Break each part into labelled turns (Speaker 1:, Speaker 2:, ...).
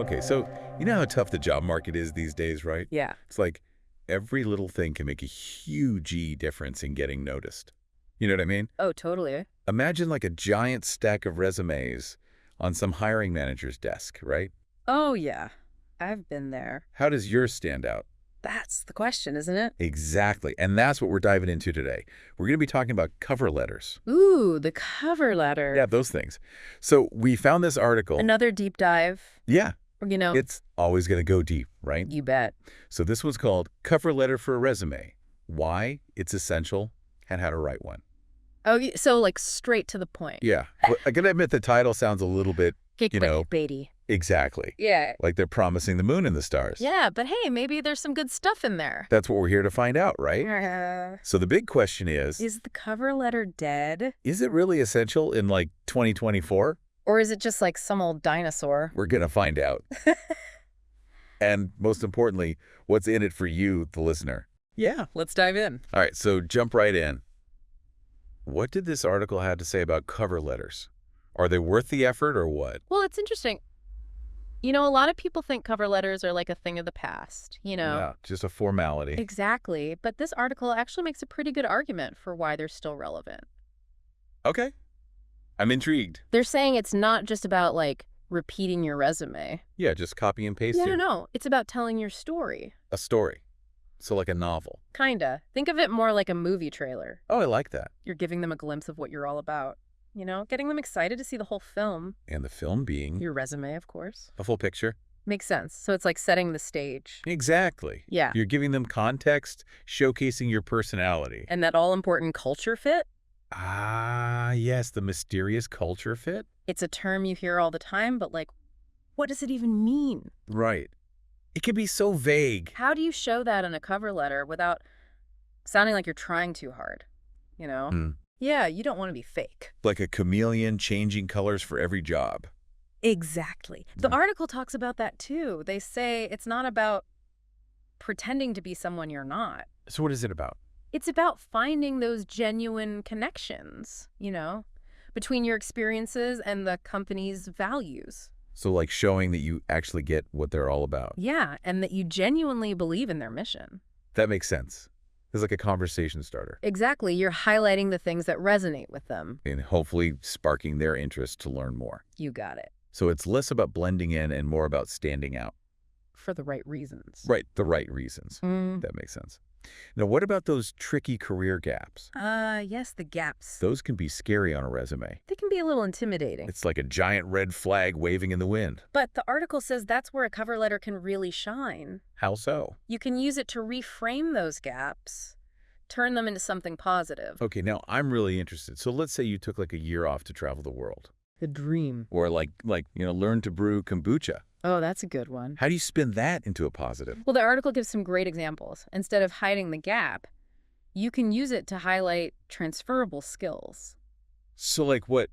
Speaker 1: Okay, so you know how tough the job market is these days, right?
Speaker 2: Yeah.
Speaker 1: It's like every little thing can make a huge difference in getting noticed. You know what I mean?
Speaker 2: Oh, totally.
Speaker 1: Imagine like a giant stack of resumes on some hiring manager's desk, right?
Speaker 2: Oh, yeah. I've been there.
Speaker 1: How does yours stand out?
Speaker 2: That's the question, isn't it?
Speaker 1: Exactly. And that's what we're diving into today. We're going to be talking about cover letters.
Speaker 2: Ooh, the cover letter.
Speaker 1: Yeah, those things. So we found this article.
Speaker 2: Another deep dive.
Speaker 1: Yeah,
Speaker 2: You know,
Speaker 1: it's always going to go deep, right?
Speaker 2: you bet.
Speaker 1: So this one's called Cover Letter for a Resume, Why It's Essential and How to Write One.
Speaker 2: Oh, so like straight to the point.
Speaker 1: Yeah, well, I gotta admit the title sounds a little bit,
Speaker 2: Clickbaity.
Speaker 1: exactly.
Speaker 2: Yeah.
Speaker 1: Like they're promising the moon and the stars.
Speaker 2: Yeah, but hey, maybe there's some good stuff in there.
Speaker 1: That's what we're here to find out, right? So the big question is
Speaker 2: Is the cover letter dead?
Speaker 1: it really essential in like 2024?
Speaker 2: Or is it just like some old dinosaur?
Speaker 1: We're gonna find out. And most importantly, what's in it for you, the listener?
Speaker 2: Yeah, let's dive in.
Speaker 1: All right, so jump right in. What did this article have to say about cover letters? Are they worth the effort or what?
Speaker 2: Well, it's interesting. You know, a lot of people think cover letters are like a thing of the past,
Speaker 1: Yeah, just a formality.
Speaker 2: Exactly. But this article actually makes a pretty good argument for why they're still relevant.
Speaker 1: Okay, I'm intrigued.
Speaker 2: They're saying it's not just about like repeating your resume.
Speaker 1: Yeah, just copy and paste it.
Speaker 2: No. It's about telling your story.
Speaker 1: A story. So like a novel.
Speaker 2: Kinda. Think of it more like a movie trailer.
Speaker 1: Oh, I like that.
Speaker 2: You're giving them a glimpse of what you're all about. Getting them excited to see the whole film.
Speaker 1: And the film being
Speaker 2: Your resume, of course.
Speaker 1: a full picture.
Speaker 2: Makes sense. So it's like setting the stage.
Speaker 1: Exactly.
Speaker 2: Yeah.
Speaker 1: You're giving them context, showcasing your personality.
Speaker 2: And that all-important culture fit?
Speaker 1: Ah, yes, the mysterious culture fit.
Speaker 2: It's a term you hear all the time, but like, what does it even mean?
Speaker 1: Right. It can be so vague.
Speaker 2: How do you show that in a cover letter without sounding like you're trying too hard?
Speaker 1: Hmm.
Speaker 2: Yeah, you don't want to be fake.
Speaker 1: Like a chameleon changing colors for every job.
Speaker 2: Exactly. The article talks about that too. They say it's not about pretending to be someone you're not.
Speaker 1: So what is it about?
Speaker 2: It's about finding those genuine connections, between your experiences and the company's values.
Speaker 1: So like showing that you actually get what they're all about.
Speaker 2: Yeah, and that you genuinely believe in their mission.
Speaker 1: That makes sense. It's like a conversation starter.
Speaker 2: Exactly. You're highlighting the things that resonate with them.
Speaker 1: And hopefully sparking their interest to learn more.
Speaker 2: You got it.
Speaker 1: So it's less about blending in and more about standing out.
Speaker 2: For the right reasons.
Speaker 1: Right, the right reasons. That makes sense. Now, what about those tricky career gaps?
Speaker 2: Yes, the gaps.
Speaker 1: Those can be scary on a resume.
Speaker 2: They can be a little intimidating.
Speaker 1: It's like a giant red flag waving in the wind.
Speaker 2: But the article says that's where a cover letter can really shine.
Speaker 1: How so?
Speaker 2: You can use it to reframe those gaps, turn them into something positive.
Speaker 1: Okay, now I'm really interested. So let's say you took like a year off to travel the world.
Speaker 2: The dream.
Speaker 1: Or learn to brew kombucha.
Speaker 2: Oh, that's a good one.
Speaker 1: How do you spin that into a positive?
Speaker 2: Well, the article gives some great examples. Instead of hiding the gap, you can use it to highlight transferable skills.
Speaker 1: So like what?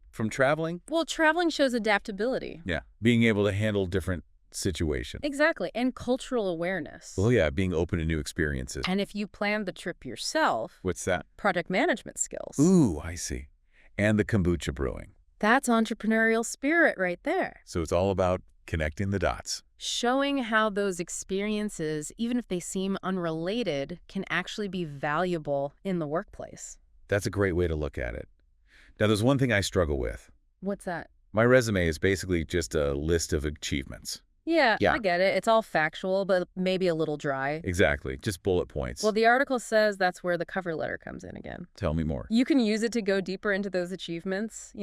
Speaker 1: From traveling?
Speaker 2: Well, traveling shows adaptability.
Speaker 1: Yeah. Being able to handle different situations.
Speaker 2: Exactly, and cultural awareness.
Speaker 1: Well, yeah, being open to new experiences.
Speaker 2: And if you plan the trip yourself,
Speaker 1: What's that?
Speaker 2: project management skills.
Speaker 1: Ooh, I see. And the kombucha brewing.
Speaker 2: That's entrepreneurial spirit right there.
Speaker 1: So it's all about connecting the dots.
Speaker 2: Showing how those experiences, even if they seem unrelated, can actually be valuable in the workplace.
Speaker 1: That's a great way to look at it. Now, there's one thing I struggle with.
Speaker 2: What's that?
Speaker 1: My resume is basically just a list of achievements.
Speaker 2: Yeah,
Speaker 1: Yeah.
Speaker 2: I get it. It's all factual, but maybe a little dry.
Speaker 1: Exactly. Just bullet points.
Speaker 2: Well, the article says that's where the cover letter comes in again.
Speaker 1: Tell me more.
Speaker 2: You can use it to go deeper into those achievements,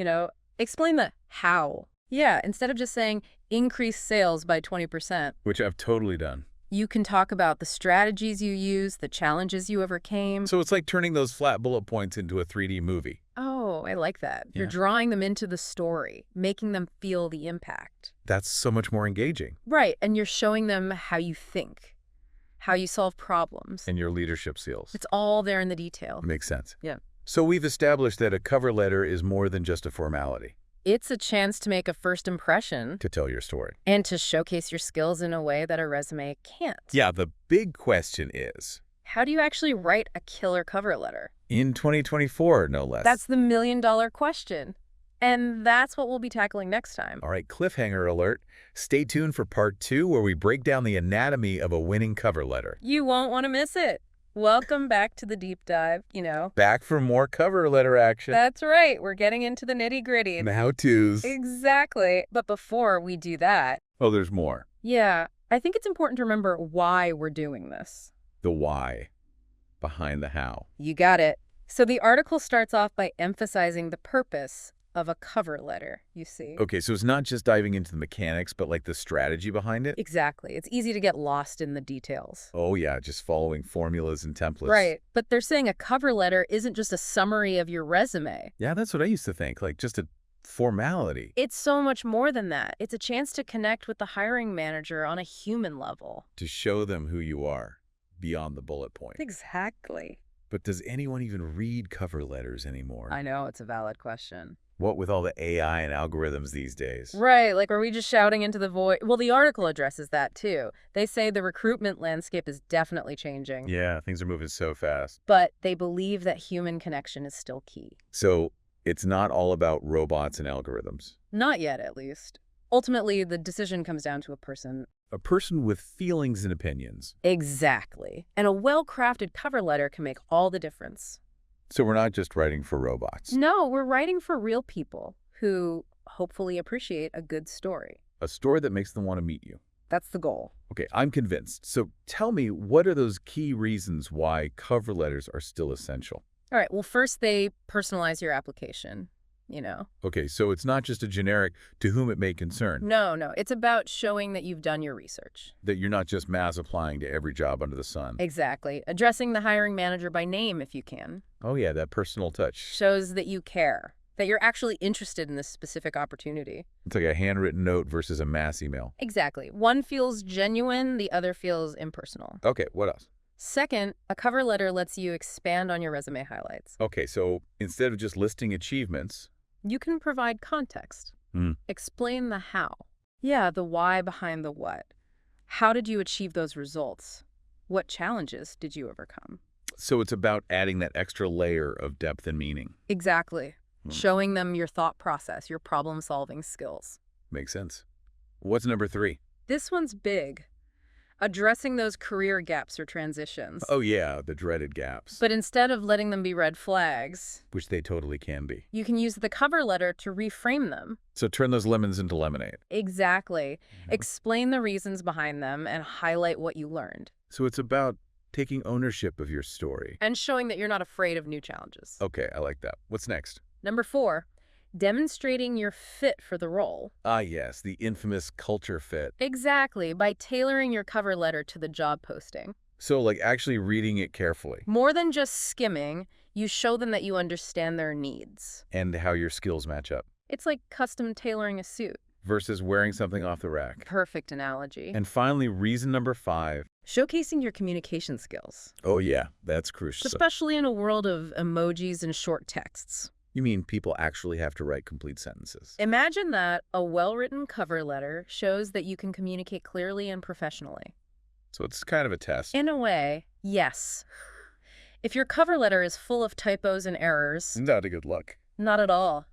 Speaker 2: explain the how. Yeah, instead of just saying increase sales by 20%,
Speaker 1: Which I've totally done.
Speaker 2: you can talk about the strategies you used, the challenges you overcame.
Speaker 1: So it's like turning those flat bullet points into a 3D movie.
Speaker 2: Oh, I like that. You're
Speaker 1: Yeah.
Speaker 2: drawing them into the story, making them feel the impact.
Speaker 1: That's so much more engaging.
Speaker 2: Right, and you're showing them how you think, how you solve problems.
Speaker 1: And your leadership skills.
Speaker 2: It's all there in the detail.
Speaker 1: Makes sense.
Speaker 2: Yeah.
Speaker 1: So we've established that a cover letter is more than just a formality
Speaker 2: It's a chance to make a first impression
Speaker 1: to tell your story.
Speaker 2: and to showcase your skills in a way that a resume can't.
Speaker 1: Yeah, the big question is,
Speaker 2: How do you actually write a killer cover letter?
Speaker 1: in 2024, no less.
Speaker 2: That's the million-dollar question. And that's what we'll be tackling next time.
Speaker 1: All right, cliffhanger alert. Stay tuned for part 2 where we break down the anatomy of a winning cover letter.
Speaker 2: You won't want to miss it. Welcome back to the deep dive.
Speaker 1: Back for more cover letter action.
Speaker 2: That's right. We're getting into the nitty-gritty.
Speaker 1: And how-tos.
Speaker 2: Exactly. But before we do that,
Speaker 1: Oh, there's more.
Speaker 2: yeah, I think it's important to remember why we're doing this.
Speaker 1: The why behind the how.
Speaker 2: You got it. So the article starts off by emphasizing the purpose of a cover letter, you see.
Speaker 1: Okay, so it's not just diving into the mechanics, but like the strategy behind it?
Speaker 2: Exactly. It's easy to get lost in the details.
Speaker 1: Oh yeah, just following formulas and templates.
Speaker 2: Right. But they're saying a cover letter isn't just a summary of your resume.
Speaker 1: Yeah, that's what I used to think, like just a formality.
Speaker 2: It's so much more than that. It's a chance to connect with the hiring manager on a human level.
Speaker 1: To show them who you are, beyond the bullet point.
Speaker 2: Exactly.
Speaker 1: But does anyone even read cover letters anymore?
Speaker 2: I know, it's a valid question.
Speaker 1: What with all the AI and algorithms these days?
Speaker 2: Right, like are we just shouting into the void? Well, the article addresses that too. They say the recruitment landscape is definitely changing.
Speaker 1: Yeah, things are moving so fast.
Speaker 2: But they believe that human connection is still key.
Speaker 1: So it's not all about robots and algorithms.
Speaker 2: Not yet, at least. Ultimately, the decision comes down to a person.
Speaker 1: A person with feelings and opinions.
Speaker 2: Exactly. And a well-crafted cover letter can make all the difference.
Speaker 1: So we're not just writing for robots.
Speaker 2: No, we're writing for real people who hopefully appreciate a good story.
Speaker 1: A story that makes them want to meet you.
Speaker 2: That's the goal.
Speaker 1: Okay, I'm convinced. So tell me, what are those key reasons why cover letters are still essential?
Speaker 2: All right, well, first they personalize your application.
Speaker 1: Okay, so it's not just a generic to whom it may concern.
Speaker 2: No, it's about showing that you've done your research.
Speaker 1: That you're not just mass applying to every job under the sun.
Speaker 2: Exactly. Addressing the hiring manager by name if you can.
Speaker 1: Oh yeah, that personal touch.
Speaker 2: Shows that you care, that you're actually interested in this specific opportunity.
Speaker 1: It's like a handwritten note versus a mass email.
Speaker 2: Exactly. One feels genuine, the other feels impersonal.
Speaker 1: Okay, what else?
Speaker 2: Second, a cover letter lets you expand on your resume highlights.
Speaker 1: Okay, so instead of just listing achievements,
Speaker 2: You can provide context.
Speaker 1: Hmm.
Speaker 2: Explain the how. Yeah, the why behind the what. How did you achieve those results? What challenges did you overcome?
Speaker 1: so it's about adding that extra layer of depth and meaning.
Speaker 2: Exactly.
Speaker 1: Hmm.
Speaker 2: Showing them your thought process, your problem-solving skills.
Speaker 1: Makes sense. What's number 3?
Speaker 2: This one's big. Addressing those career gaps or transitions.
Speaker 1: Oh yeah, the dreaded gaps.
Speaker 2: But instead of letting them be red flags,
Speaker 1: Which they totally can be.
Speaker 2: you can use the cover letter to reframe them.
Speaker 1: So turn those lemons into lemonade.
Speaker 2: Exactly. Explain the reasons behind them and highlight what you learned.
Speaker 1: So it's about taking ownership of your story.
Speaker 2: And showing that you're not afraid of new challenges.
Speaker 1: Okay, I like that. What's next?
Speaker 2: Number 4, demonstrating your fit for the role.
Speaker 1: Ah yes, the infamous culture fit.
Speaker 2: Exactly, by tailoring your cover letter to the job posting.
Speaker 1: So like actually reading it carefully.
Speaker 2: More than just skimming, you show them that you understand their needs.
Speaker 1: And how your skills match up.
Speaker 2: It's like custom tailoring a suit.
Speaker 1: Versus wearing something off the rack.
Speaker 2: Perfect analogy.
Speaker 1: And finally, reason number 5.
Speaker 2: Showcasing your communication skills.
Speaker 1: Oh yeah, that's crucial.
Speaker 2: Especially in a world of emojis and short texts.
Speaker 1: You mean people actually have to write complete sentences?
Speaker 2: Imagine that a well-written cover letter shows that you can communicate clearly and professionally.
Speaker 1: So it's kind of a test.
Speaker 2: In a way, yes. If your cover letter is full of typos and errors,
Speaker 1: Not a good luck.
Speaker 2: not at all.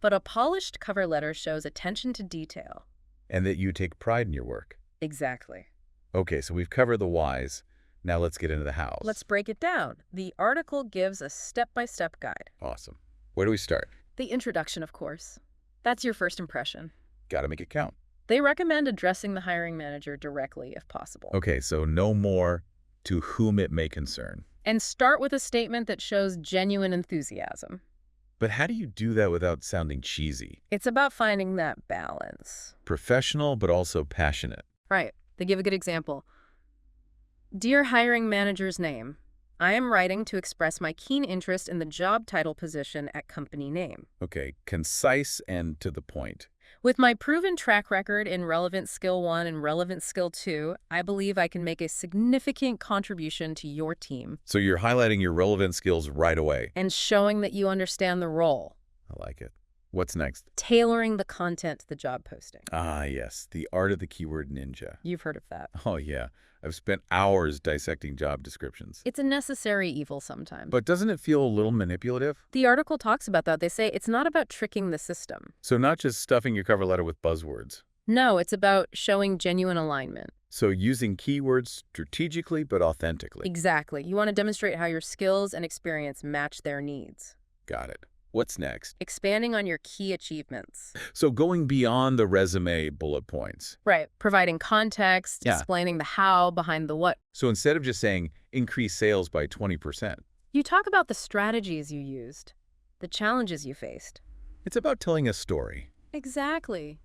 Speaker 2: But a polished cover letter shows attention to detail.
Speaker 1: And that you take pride in your work.
Speaker 2: Exactly.
Speaker 1: Okay, so we've covered the whys. Now let's get into the hows.
Speaker 2: Let's break it down. The article gives a step-by-step guide.
Speaker 1: Awesome. Where do we start?
Speaker 2: The introduction, of course. That's your first impression.
Speaker 1: Gotta make it count.
Speaker 2: They recommend addressing the hiring manager directly if possible.
Speaker 1: Okay, so no more to whom it may concern.
Speaker 2: And start with a statement that shows genuine enthusiasm.
Speaker 1: But how do you do that without sounding cheesy?
Speaker 2: It's about finding that balance.
Speaker 1: Professional, but also passionate.
Speaker 2: Right. They give a good example. Dear hiring manager's name, I am writing to express my keen interest in the job title position at company name.
Speaker 1: Okay, concise and to the point.
Speaker 2: With my proven track record in Relevant Skill 1 and Relevant Skill 2, I believe I can make a significant contribution to your team.
Speaker 1: So you're highlighting your relevant skills right away.
Speaker 2: And showing that you understand the role.
Speaker 1: I like it. What's next?
Speaker 2: Tailoring the content to the job posting.
Speaker 1: Ah, yes, the art of the keyword ninja.
Speaker 2: You've heard of that.
Speaker 1: Oh, yeah. I've spent hours dissecting job descriptions.
Speaker 2: It's a necessary evil sometimes.
Speaker 1: But doesn't it feel a little manipulative?
Speaker 2: The article talks about that. They say it's not about tricking the system.
Speaker 1: So not just stuffing your cover letter with buzzwords.
Speaker 2: No, it's about showing genuine alignment.
Speaker 1: So using keywords strategically but authentically.
Speaker 2: Exactly. You want to demonstrate how your skills and experience match their needs.
Speaker 1: Got it. What's next?
Speaker 2: Expanding on your key achievements.
Speaker 1: So going beyond the resume bullet points.
Speaker 2: Right. Providing context,
Speaker 1: Yeah.
Speaker 2: explaining the how behind the what.
Speaker 1: So instead of just saying increase sales by 20%,
Speaker 2: You talk about the strategies you used, the challenges you faced.
Speaker 1: it's about telling a story.
Speaker 2: Exactly.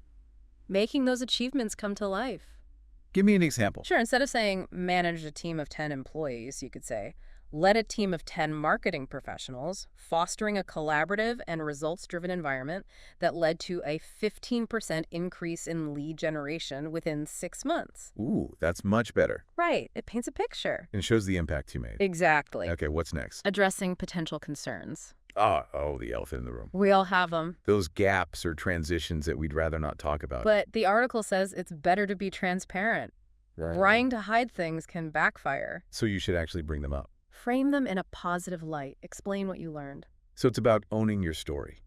Speaker 2: Making those achievements come to life.
Speaker 1: Give me an example.
Speaker 2: Sure, instead of saying managed a team of 10 employees, you could say led a team of 10 marketing professionals, fostering a collaborative and results-driven environment that led to a 15% increase in lead generation within 6 months.
Speaker 1: Ooh, that's much better.
Speaker 2: Right, it paints a picture.
Speaker 1: And shows the impact you made.
Speaker 2: Exactly.
Speaker 1: Okay, what's next?
Speaker 2: Addressing potential concerns.
Speaker 1: Oh, the elephant in the room.
Speaker 2: We all have them.
Speaker 1: Those gaps or transitions that we'd rather not talk about.
Speaker 2: But the article says it's better to be transparent.
Speaker 1: Right.
Speaker 2: Trying to hide things can backfire.
Speaker 1: So you should actually bring them up.
Speaker 2: Frame them in a positive light. Explain what you learned.
Speaker 1: So it's about owning your story,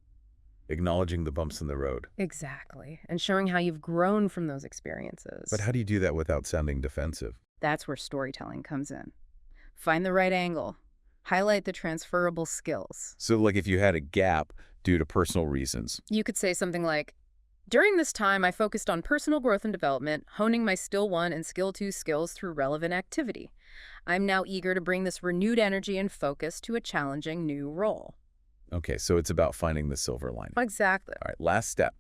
Speaker 1: acknowledging the bumps in the road.
Speaker 2: Exactly. And showing how you've grown from those experiences.
Speaker 1: But how do you do that without sounding defensive?
Speaker 2: That's where storytelling comes in. Find the right angle. Highlight the transferable skills.
Speaker 1: So like if you had a gap due to personal reasons.
Speaker 2: You could say something like, during this time, I focused on personal growth and development, honing my Skill 1 and Skill 2 skills through relevant activity. I'm now eager to bring this renewed energy and focus to a challenging new role.
Speaker 1: Okay, so it's about finding the silver lining.
Speaker 2: Exactly.
Speaker 1: All right, last step.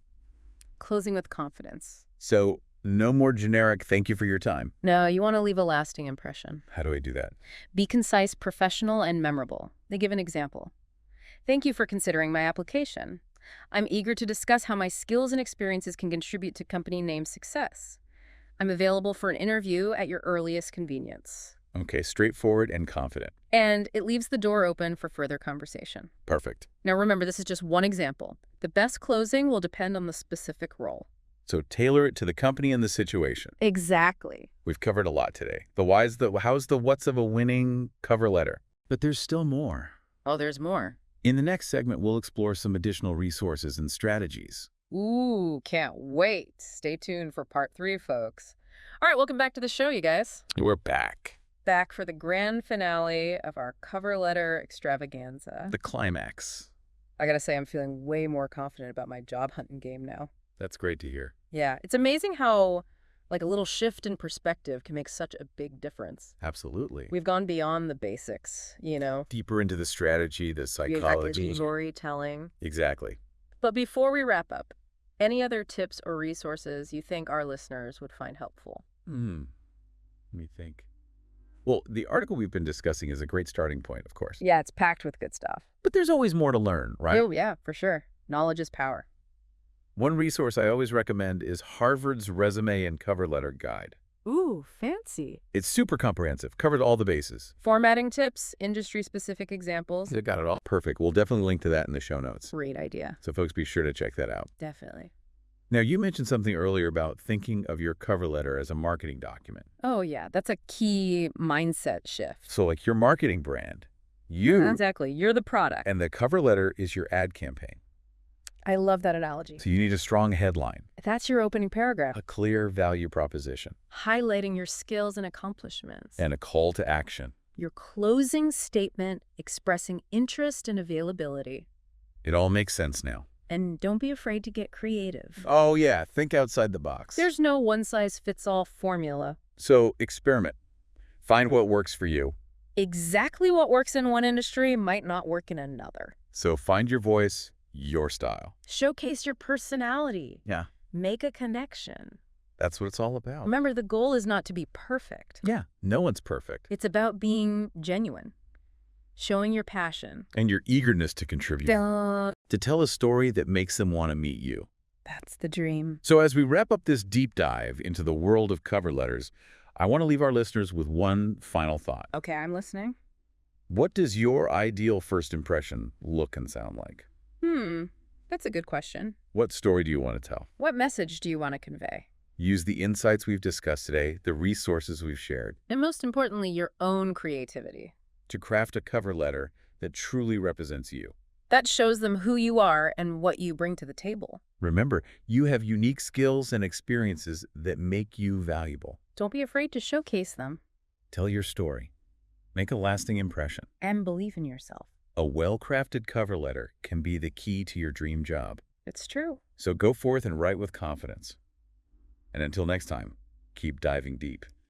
Speaker 2: Closing with confidence.
Speaker 1: So no more generic thank you for your time.
Speaker 2: No, you want to leave a lasting impression.
Speaker 1: How do I do that?
Speaker 2: Be concise, professional, and memorable. They give an example. Thank you for considering my application. I'm eager to discuss how my skills and experiences can contribute to company name success. I'm available for an interview at your earliest convenience.
Speaker 1: Okay, straightforward and confident.
Speaker 2: And it leaves the door open for further conversation.
Speaker 1: Perfect.
Speaker 2: Now remember, this is just one example. The best closing will depend on the specific role.
Speaker 1: So tailor it to the company and the situation.
Speaker 2: Exactly.
Speaker 1: We've covered a lot today. The whys, the how's, the what's of a winning cover letter. But there's still more.
Speaker 2: Oh, there's more.
Speaker 1: In the next segment, we'll explore some additional resources and strategies.
Speaker 2: Ooh, can't wait. Stay tuned for part 3, folks. All right, welcome back to the show, you guys.
Speaker 1: We're back.
Speaker 2: Back for the grand finale of our cover letter extravaganza.
Speaker 1: The climax.
Speaker 2: I gotta say, I'm feeling way more confident about my job hunting game now.
Speaker 1: That's great to hear.
Speaker 2: Yeah, it's amazing how, like, a little shift in perspective can make such a big difference.
Speaker 1: Absolutely.
Speaker 2: We've gone beyond the basics, you know?
Speaker 1: Deeper into the strategy, the psychology.
Speaker 2: Storytelling.
Speaker 1: Exactly.
Speaker 2: But before we wrap up, any other tips or resources you think our listeners would find helpful?
Speaker 1: Let me think. Well, the article we've been discussing is a great starting point, of course.
Speaker 2: Yeah, it's packed with good stuff.
Speaker 1: But there's always more to learn, right?
Speaker 2: Oh, yeah, for sure. Knowledge is power.
Speaker 1: One resource I always recommend is Harvard's Resume and Cover Letter Guide.
Speaker 2: Ooh, fancy.
Speaker 1: It's super comprehensive, covered all the bases.
Speaker 2: Formatting tips, industry-specific examples.
Speaker 1: They've got it all. Perfect. We'll definitely link to that in the show notes.
Speaker 2: Great idea.
Speaker 1: So folks, be sure to check that out.
Speaker 2: Definitely.
Speaker 1: Now, you mentioned something earlier about thinking of your cover letter as a marketing document.
Speaker 2: Oh, yeah, that's a key mindset shift.
Speaker 1: So like your marketing brand, you,
Speaker 2: Exactly. You're the product.
Speaker 1: and the cover letter is your ad campaign.
Speaker 2: I love that analogy.
Speaker 1: So you need a strong headline,
Speaker 2: That's your opening paragraph.
Speaker 1: a clear value proposition,
Speaker 2: Highlighting your skills and accomplishments.
Speaker 1: and a call to action.
Speaker 2: Your closing statement expressing interest and availability.
Speaker 1: It all makes sense now.
Speaker 2: And don't be afraid to get creative.
Speaker 1: Oh yeah, think outside the box.
Speaker 2: There's no one-size-fits-all formula.
Speaker 1: So experiment. Find what works for you.
Speaker 2: Exactly what works in one industry might not work in another.
Speaker 1: So find your voice, your style.
Speaker 2: Showcase your personality.
Speaker 1: Yeah.
Speaker 2: Make a connection.
Speaker 1: That's what it's all about.
Speaker 2: Remember, the goal is not to be perfect.
Speaker 1: Yeah, no one's perfect.
Speaker 2: It's about being genuine, showing your passion.
Speaker 1: And your eagerness to contribute. To tell a story that makes them want to meet you.
Speaker 2: That's the dream.
Speaker 1: So as we wrap up this deep dive into the world of cover letters, I want to leave our listeners with one final thought.
Speaker 2: Okay, I'm listening.
Speaker 1: What does your ideal first impression look and sound like?
Speaker 2: That's a good question.
Speaker 1: What story do you want to tell?
Speaker 2: What message do you want to convey?
Speaker 1: Use the insights we've discussed today, the resources we've shared,
Speaker 2: And most importantly, your own creativity.
Speaker 1: to craft a cover letter that truly represents you.
Speaker 2: That shows them who you are and what you bring to the table.
Speaker 1: Remember, you have unique skills and experiences that make you valuable.
Speaker 2: Don't be afraid to showcase them
Speaker 1: Tell your story. Make a lasting impression.
Speaker 2: and believe in yourself.
Speaker 1: A well-crafted cover letter can be the key to your dream job.
Speaker 2: It's true.
Speaker 1: So go forth and write with confidence. And until next time, keep diving deep.